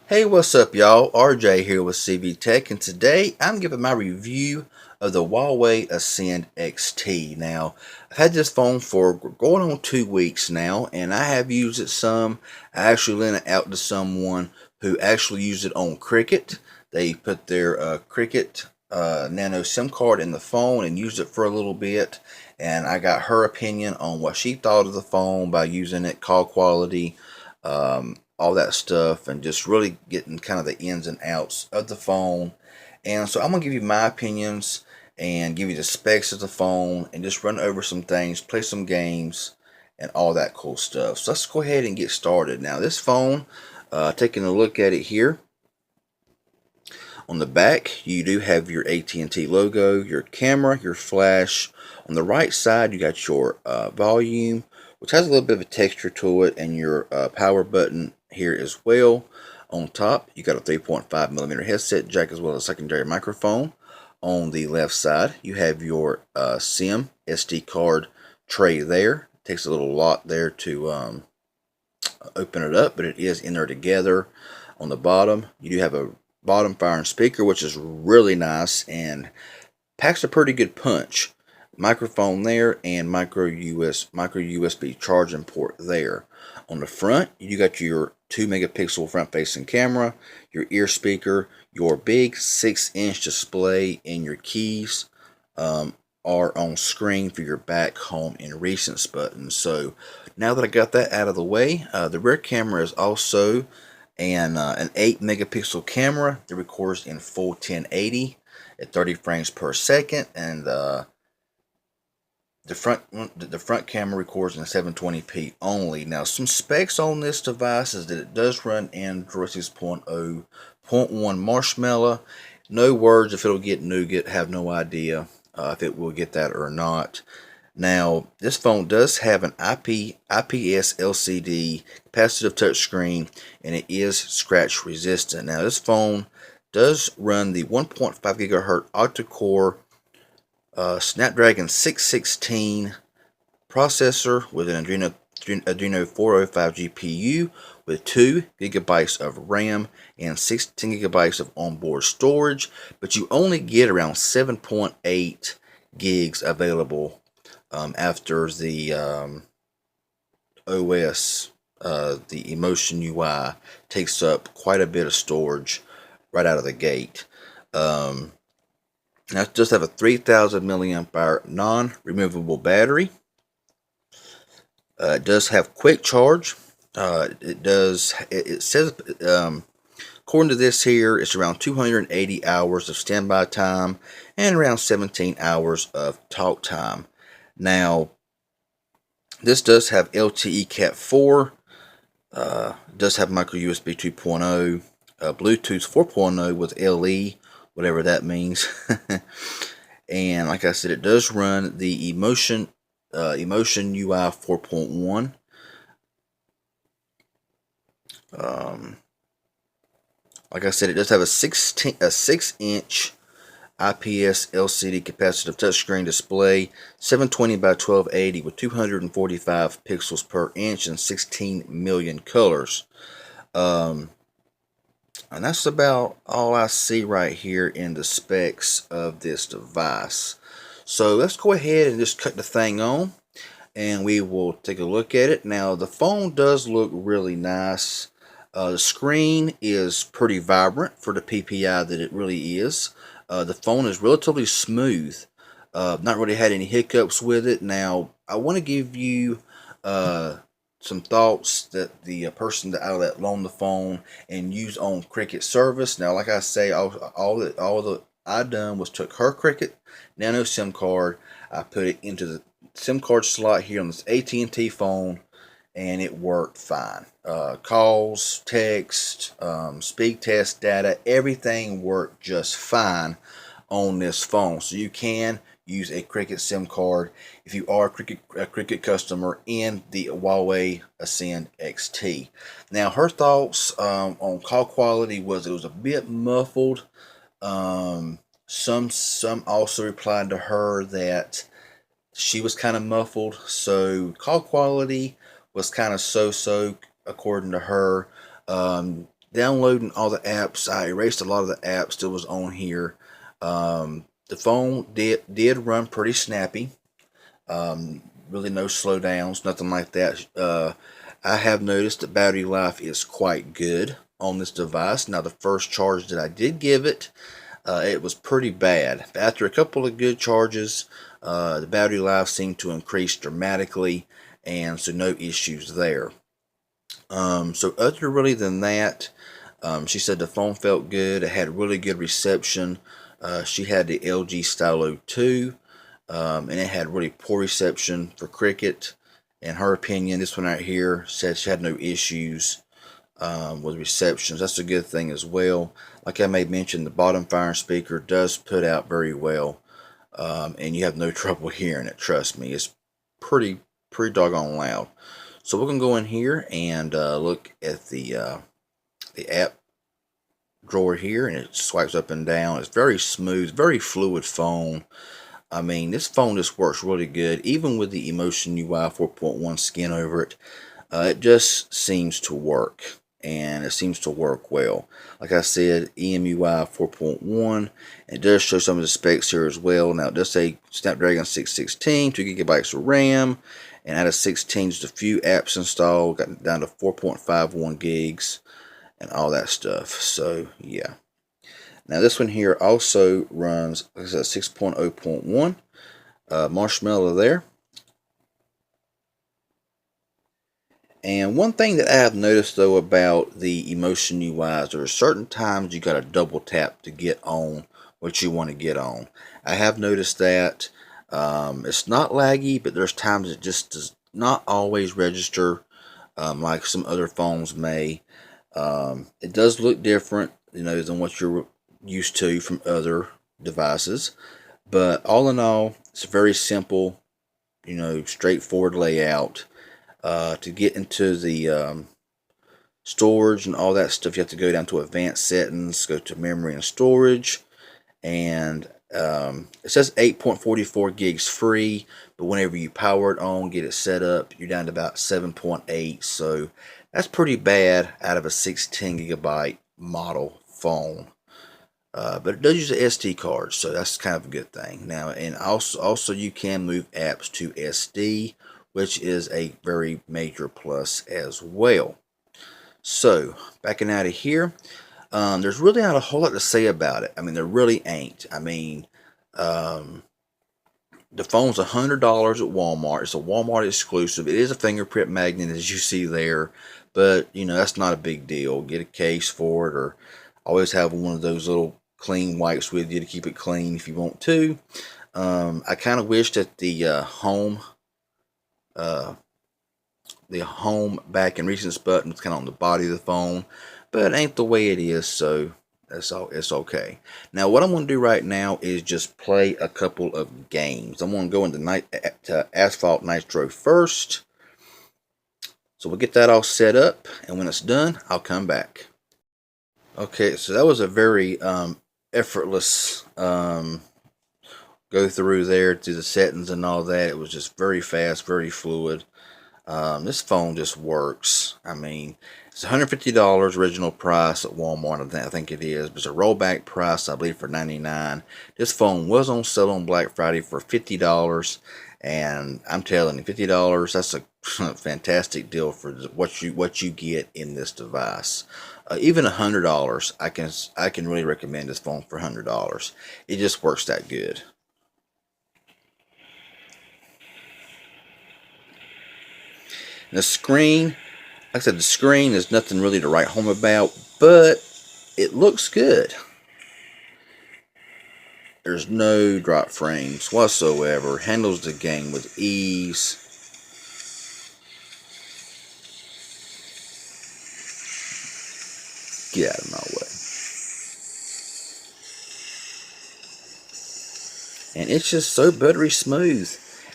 Hey, what's up, y'all? RJ here with CV Tech, and today I'm giving my review of the Huawei Ascend XT. Now, I've had this phone for going on 2 weeks now, and I have used it some. I actually lent it out to someone who actually used it on Cricket. They put their Cricket Nano SIM card in the phone and used it for a little bit, and I got her opinion on what she thought of the phone by using it, call quality, all that stuff, and just really getting kind of the ins and outs of the phone. And so I'm gonna give you my opinions and give you the specs of the phone and just run over some things, play some games, and all that cool stuff. So let's go ahead and get started. Now this phone, taking a look at it here, on the back you do have your AT&T logo, your camera, your flash. On the right side you got your volume, which has a little bit of a texture to it, and your power button here as well. On top you got a 3.5mm headset jack as well as a secondary microphone. On the left side you have your SIM SD card tray there. It takes a little lot there to open it up, but it is in there together. On the bottom you do have a bottom firing speaker, which is really nice and packs a pretty good punch. Microphone there and micro USB charging port there. On the front you got your 2 megapixel front facing camera, your ear speaker, your big 6-inch display, and your keys are on screen for your back, home, and recents buttons. So now that I got that out of the way, the rear camera is also an 8 megapixel camera that records in full 1080 at 30 frames per second, and the front camera records in 720p only. Now, some specs on this device is that it does run Android 6.0.1 Marshmallow. No words if it'll get Nougat. Have no idea if it will get that or not. Now, this phone does have an IPS LCD capacitive touchscreen, and it is scratch resistant. Now, this phone does run the 1.5 gigahertz octa-core Snapdragon 616 processor with an Adreno 405 GPU with 2 gigabytes of RAM and 16 gigabytes of onboard storage, but you only get around 7.8 gigs available after the OS, the Emotion UI, takes up quite a bit of storage right out of the gate. Now it does have a 3000 milliamp hour non-removable battery. It does have quick charge. It says, according to this here, it's around 280 hours of standby time and around 17 hours of talk time. Now, this does have LTE Cat 4, does have micro USB 2.0, Bluetooth 4.0 with LE, whatever that means. And like I said, it does run the Emotion UI 4.1. Like I said, it does have a 6-inch IPS LCD capacitive touchscreen display, 720 by 1280 with 245 pixels per inch and 16 million colors. And that's about all I see right here in the specs of this device. So let's go ahead and just cut the thing on, and we will take a look at it. Now, the phone does look really nice. The screen is pretty vibrant for the PPI that it really is. The phone is relatively smooth. Not really had any hiccups with it. Now, I want to give you some thoughts that the person that I let loan the phone and use on Cricket service. Now, like I say, all that I done was took her Cricket Nano SIM card. I put it into the SIM card slot here on this AT&T phone, and it worked fine. Calls, text, speed test data, everything worked just fine on this phone. So you can use a Cricket SIM card if you are a Cricket customer in the Huawei Ascend XT. Now, her thoughts on call quality was it was a bit muffled. Some also replied to her that she was kind of muffled, so call quality was kind of so-so according to her. downloading all the apps. I erased a lot of the apps that was on here. The phone did run pretty snappy. Really no slowdowns, nothing like that. I have noticed that battery life is quite good on this device. Now, the first charge that I did give it, it was pretty bad. After a couple of good charges, the battery life seemed to increase dramatically, and so no issues there. So other really than that, she said the phone felt good. It had really good reception. She had the LG Stylo 2, and it had really poor reception for Cricket. In her opinion, this one right here said she had no issues with receptions. That's a good thing as well. Like I made mention, the bottom fire speaker does put out very well, and you have no trouble hearing it. Trust me, it's pretty doggone loud. So we're gonna go in here and look at the app drawer here, and it swipes up and down. It's very smooth, very fluid phone. I mean, this phone just works really good, even with the Emotion UI 4.1 skin over it. It just seems to work, and it seems to work well. Like I said, EMUI 4.1. It does show some of the specs here as well. Now, it does say Snapdragon 616, 2 gigabytes of RAM, and out of 16, just a few apps installed, got down to 4.51 gigs, and all that stuff. So, yeah. Now, this one here also runs, like I said, 6.0.1. Marshmallow there. And one thing that I have noticed, though, about the Emotion UI is there are certain times you got to double tap to get on what you want to get on. I have noticed that. It's not laggy, but there's times it just does not always register like some other phones may. It does look different, than what you're used to from other devices. But all in all, it's a very simple, straightforward layout. To get into the storage and all that stuff, you have to go down to advanced settings, go to memory and storage, and it says 8.44 gigs free, but whenever you power it on, get it set up, you're down to about 7.8, so that's pretty bad out of a 16 gigabyte model phone. But it does use an SD card, so that's kind of a good thing. Now, and also you can move apps to SD, which is a very major plus as well. So, backing out of here, there's really not a whole lot to say about it. I mean, there really ain't. I mean, the phone's $100 at Walmart. It's a Walmart exclusive. It is a fingerprint magnet, as you see there, but, that's not a big deal. Get a case for it, or always have one of those little clean wipes with you to keep it clean if you want to. I kind of wish that the home back and recents button was kind of on the body of the phone, but it ain't the way it is, so it's okay. Now, what I'm going to do right now is just play a couple of games. I'm going to go into Asphalt Nitro first, so we'll get that all set up, and when it's done, I'll come back. Okay, so that was a very effortless go through the settings and all that. It was just very fast, very fluid. This phone just works. I mean, it's $150 original price at Walmart. I think it is, but it's a rollback price, I believe, for $99. This phone was on sale on Black Friday for $50, and I'm telling you, $50, that's a fantastic deal for what you get in this device. Even $100, I can really recommend this phone for $100. It just works that good. And the screen, like I said, the screen is nothing really to write home about, but it looks good. There's no drop frames whatsoever. Handles the game with ease. Get out of my way. And it's just so buttery smooth.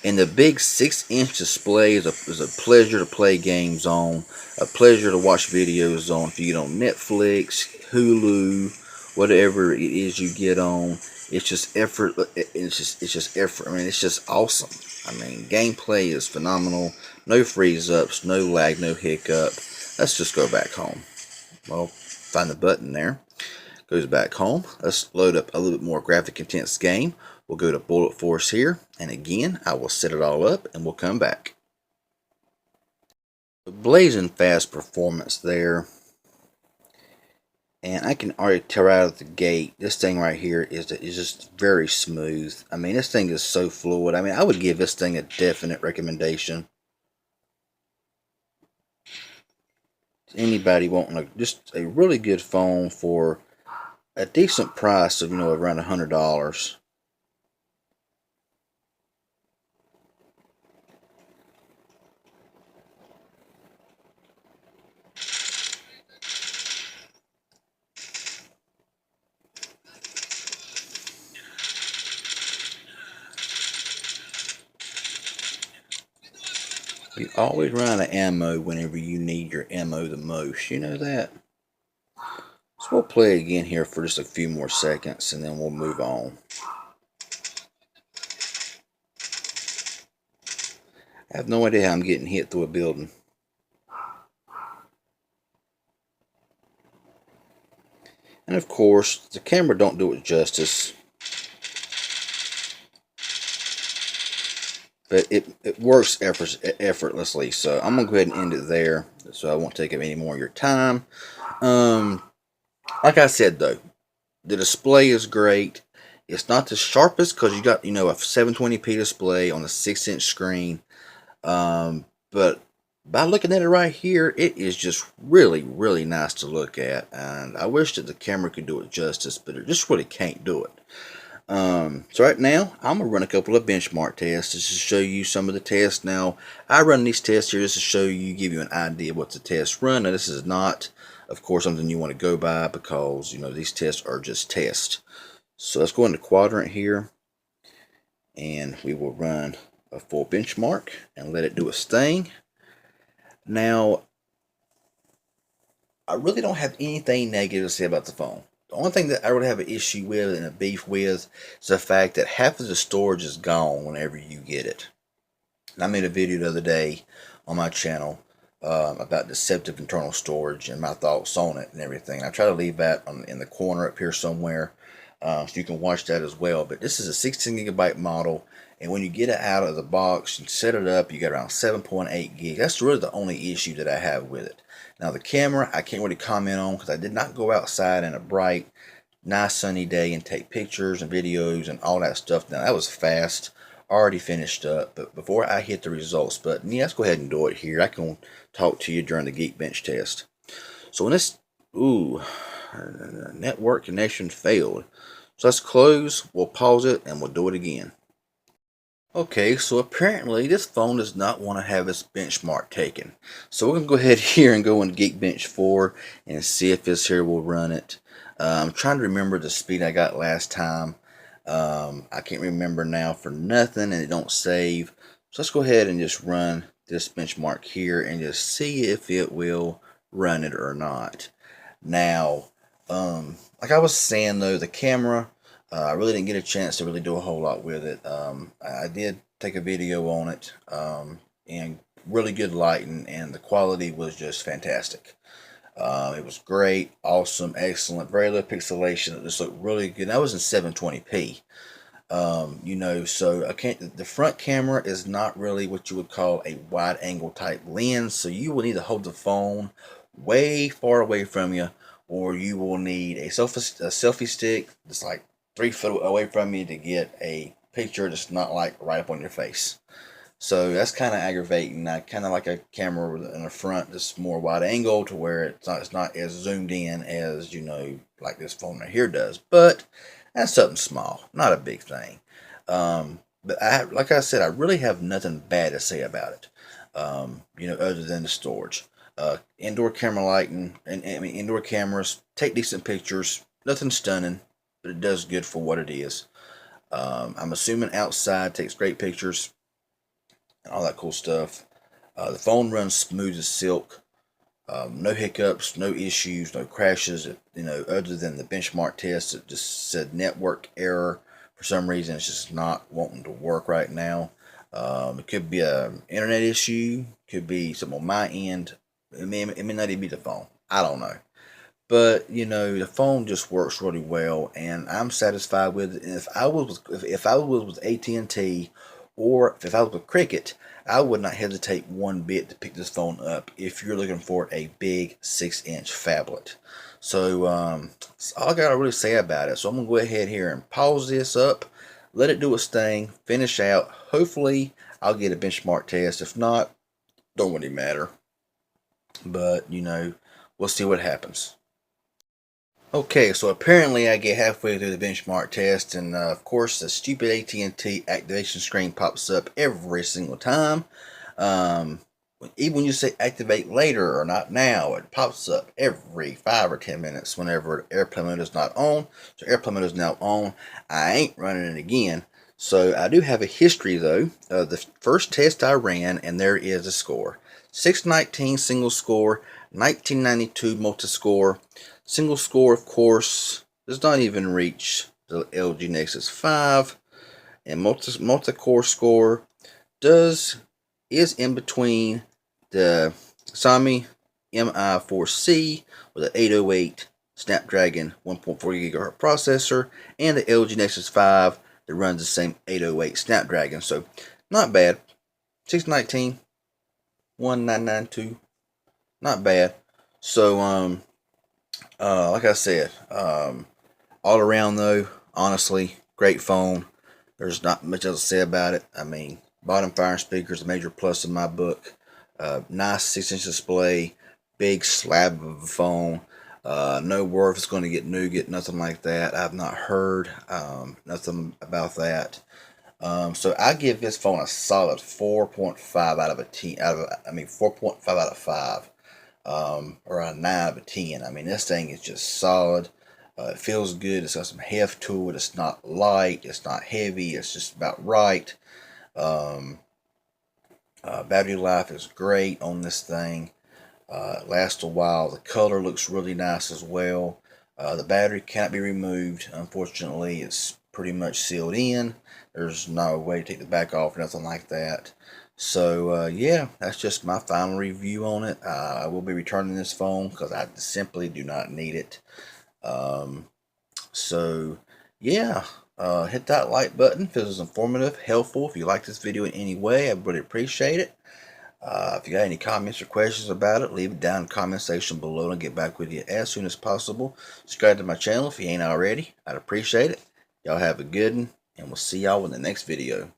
And the big 6-inch display is a pleasure to play games on, a pleasure to watch videos on. If you get on Netflix, Hulu, whatever it is you get on, it's just effort. It's just effort. I mean, it's just awesome. I mean, gameplay is phenomenal. No freeze ups, no lag, no hiccup. Let's just go back home. Well, find the button there. Goes back home. Let's load up a little bit more graphic intense game. We'll go to Bullet Force here, and again I will set it all up and we'll come back. Blazing fast performance there, and I can already tell right out of the gate this thing right here is just very smooth. I mean, this thing is so fluid. I mean, I would give this thing a definite recommendation. Anybody wanting just a really good phone for a decent price of, around $100. You always run out of ammo whenever you need your ammo the most. You know that? So we'll play again here for just a few more seconds and then we'll move on. I have no idea how I'm getting hit through a building. And of course, the camera don't do it justice. But it works effortlessly. So I'm going to go ahead and end it there so I won't take up any more of your time. Like I said, though, the display is great. It's not the sharpest because you got, a 720p display on a 6-inch screen. But by looking at it right here, it is just really, really nice to look at. And I wish that the camera could do it justice, but it just really can't do it. So right now, I'm going to run a couple of benchmark tests just to show you some of the tests. Now, I run these tests here just to show you, give you an idea of what the tests run. Now, this is not, of course, something you want to go by because, these tests are just tests. So let's go into quadrant here, and we will run a full benchmark and let it do its thing. Now, I really don't have anything negative to say about the phone. The only thing that I really have an issue with and a beef with is the fact that half of the storage is gone whenever you get it. And I made a video the other day on my channel about deceptive internal storage and my thoughts on it and everything. I try to leave that in the corner up here somewhere so you can watch that as well. But this is a 16GB model, and when you get it out of the box and set it up, you got around 7.8 gig. That's really the only issue that I have with it. Now the camera, I can't really comment on because I did not go outside in a bright, nice sunny day and take pictures and videos and all that stuff. Now that was fast, already finished up. But before I hit the results button, yeah, let's go ahead and do it here. I can talk to you during the Geekbench test. So when this, network connection failed. So let's close, we'll pause it, and we'll do it again. Okay, so apparently this phone does not want to have its benchmark taken. So we're going to go ahead here and go into Geekbench 4 and see if this here will run it. I'm trying to remember the speed I got last time. I can't remember now for nothing, and it don't save. So let's go ahead and just run this benchmark here and just see if it will run it or not. Now, like I was saying though, the camera, I really didn't get a chance to really do a whole lot with it. I did take a video on it, and really good lighting, and the quality was just fantastic. It was great, awesome, excellent, very low pixelation. It just looked really good. That was in 720p. So the front camera is not really what you would call a wide angle type lens, so you will need to hold the phone way far away from you, or you will need a selfie stick that's like 3 foot away from you to get a picture that's not like right up on your face. So that's kind of aggravating. I kind of like a camera in the front that's more wide angle to where it's not as zoomed in as, like this phone right here does. But that's something small, not a big thing. But like I said, I really have nothing bad to say about it, other than the storage. Indoor camera lighting, indoor cameras take decent pictures. Nothing stunning, but it does good for what it is. I'm assuming outside takes great pictures and all that cool stuff. The phone runs smooth as silk. No hiccups, no issues, no crashes. Other than the benchmark test, it just said network error. For some reason, it's just not wanting to work right now. It could be an internet issue. Could be something on my end. It may not even be the phone. I don't know. But you know, the phone just works really well, and I'm satisfied with it. And if I was with AT&T, or if I was with Cricket, I would not hesitate one bit to pick this phone up if you're looking for a big 6-inch phablet. So that's all I gotta really say about it. So I'm gonna go ahead here and pause this up, let it do its thing, finish out. Hopefully, I'll get a benchmark test. If not, don't really matter. But you know, we'll see what happens. Okay, so apparently I get halfway through the benchmark test, and of course the stupid AT&T activation screen pops up every single time. Um, Even when you say activate later or not now, it pops up every 5 or 10 minutes whenever airplane mode is not on. So airplane mode is now on. I ain't running it again. So I do have a history though of the first test I ran, and there is a score. 619 single score, 1992 multi-score. Single score, of course, does not even reach the LG Nexus 5, and multi-core score is in between the Xiaomi Mi 4C with an 808 Snapdragon 1.4 GHz processor, and the LG Nexus 5 that runs the same 808 Snapdragon. So not bad. 619, 1992, not bad. So like I said, all around though, honestly, great phone. There's not much else to say about it. I mean, bottom firing speaker is a major plus in my book. Nice 6-inch display, big slab of a phone. No word if it's going to get nougat, nothing like that. I've not heard nothing about that. So I give this phone a solid 4.5 out of a 10. 4.5 out of 5. Or a 9 out of 10. I mean, this thing is just solid. It feels good. It's got some heft to it. It's not light. It's not heavy. It's just about right. Battery life is great on this thing. It lasts a while. The color looks really nice as well. The battery cannot be removed. Unfortunately, it's pretty much sealed in. There's no way to take the back off or nothing like that. So yeah, that's just my final review on it. I will be returning this phone because I simply do not need it. So yeah, hit that like button if it was informative, helpful. If you like this video in any way, I really appreciate it. If you got any comments or questions about it, leave it down in the comment section below and I'll get back with you as soon as possible. Subscribe to my channel if you ain't already. I'd appreciate it. Y'all have a good one, and we'll see y'all in the next video.